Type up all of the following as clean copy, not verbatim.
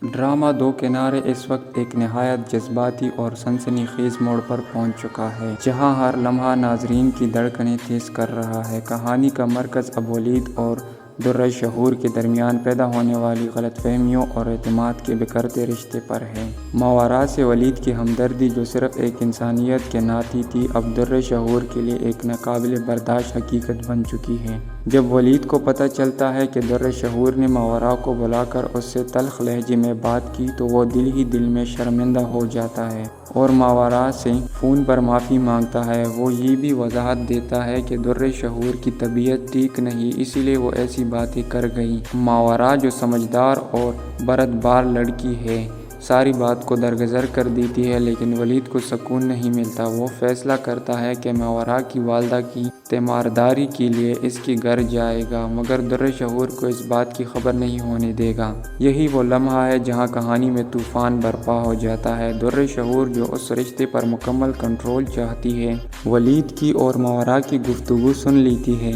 Drama دو کنارے اس وقت ایک نہایت جذباتی اور سنسنی خیز موڑ پر پہنچ چکا ہے، جہاں ہر لمحہ ناظرین کی دھڑکنیں تیز کر رہا ہے۔ کہانی کا مرکز اب ولید اور درِ شہور کے درمیان پیدا ہونے والی غلط فہمیوں اور اعتماد کے بکھرتے رشتے پر ہے۔ ماورا سے ولید کی ہمدردی، جو صرف ایک انسانیت کے ناطے تھی، اب درِ شہور کے لیے ایک ناقابل برداشت حقیقت بن چکی ہے۔ جب ولید کو پتہ چلتا ہے کہ درِ شہور نے ماورا کو بلا کر اس سے تلخ لہجے میں بات کی، تو وہ دل ہی دل میں شرمندہ ہو جاتا ہے اور ماورا سے فون پر معافی مانگتا ہے۔ وہ یہ بھی وضاحت دیتا ہے کہ درِ شہور کی طبیعت ٹھیک نہیں، اسی لیے وہ ایسی باتیں کر گئی۔ ماورا، جو سمجھدار اور بردبار لڑکی ہے، ساری بات کو درگزر کر دیتی ہے، لیکن ولید کو سکون نہیں ملتا۔ وہ فیصلہ کرتا ہے کہ ماورا کی والدہ کی تیمارداری کے لیے اس کے گھر جائے گا، مگر درِ شہور کو اس بات کی خبر نہیں ہونے دے گا۔ یہی وہ لمحہ ہے جہاں کہانی میں طوفان برپا ہو جاتا ہے۔ درِ شہور، جو اس رشتے پر مکمل کنٹرول چاہتی ہے، ولید کی اور ماورا کی گفتگو سن لیتی ہے۔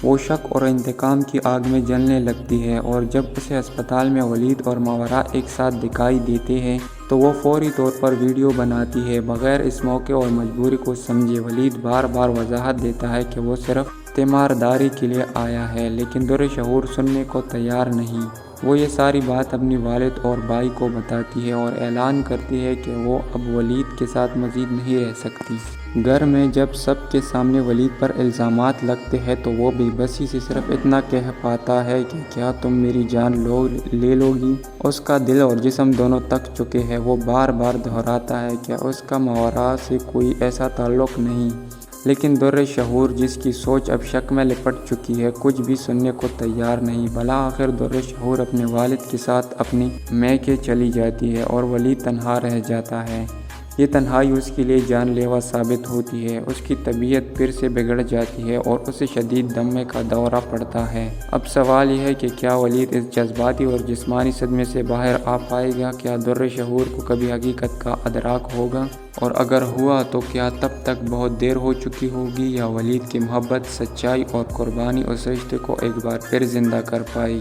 وہ شک اور انتقام کی آگ میں جلنے لگتی ہے، اور جب اسے ہسپتال میں ولید اور ماورا ایک ساتھ دکھائی دیتے ہیں تو وہ فوری طور پر ویڈیو بناتی ہے، بغیر اس موقع اور مجبوری کو سمجھے۔ ولید بار بار وضاحت دیتا ہے کہ وہ صرف تیمارداری کے لیے آیا ہے، لیکن درِ شہور سننے کو تیار نہیں۔ وہ یہ ساری بات اپنی والد اور بھائی کو بتاتی ہے اور اعلان کرتی ہے کہ وہ اب ولید کے ساتھ مزید نہیں رہ سکتی۔ گھر میں جب سب کے سامنے ولید پر الزامات لگتے ہیں تو وہ بے بسی سے صرف اتنا کہہ پاتا ہے کہ کیا تم میری جان لے لو گی؟ اس کا دل اور جسم دونوں تھک چکے ہیں۔ وہ بار بار دہراتا ہے کہ اس کا ماورا سے کوئی ایسا تعلق نہیں، لیکن درِ شہور، جس کی سوچ اب شک میں لپٹ چکی ہے، کچھ بھی سننے کو تیار نہیں۔ بالآخر درِ شہور اپنے والد کے ساتھ اپنے میکے چلی جاتی ہے اور ولید تنہا رہ جاتا ہے۔ یہ تنہائی اس کے لیے جان لیوا ثابت ہوتی ہے۔ اس کی طبیعت پھر سے بگڑ جاتی ہے اور اسے شدید دمے کا دورہ پڑتا ہے۔ اب سوال یہ ہے کہ کیا ولید اس جذباتی اور جسمانی صدمے سے باہر آ پائے گا؟ کیا درِ شہور کو کبھی حقیقت کا ادراک ہوگا؟ اور اگر ہوا تو کیا تب تک بہت دیر ہو چکی ہوگی، یا ولید کی محبت، سچائی اور قربانی اس رشتے کو ایک بار پھر زندہ کر پائے گی؟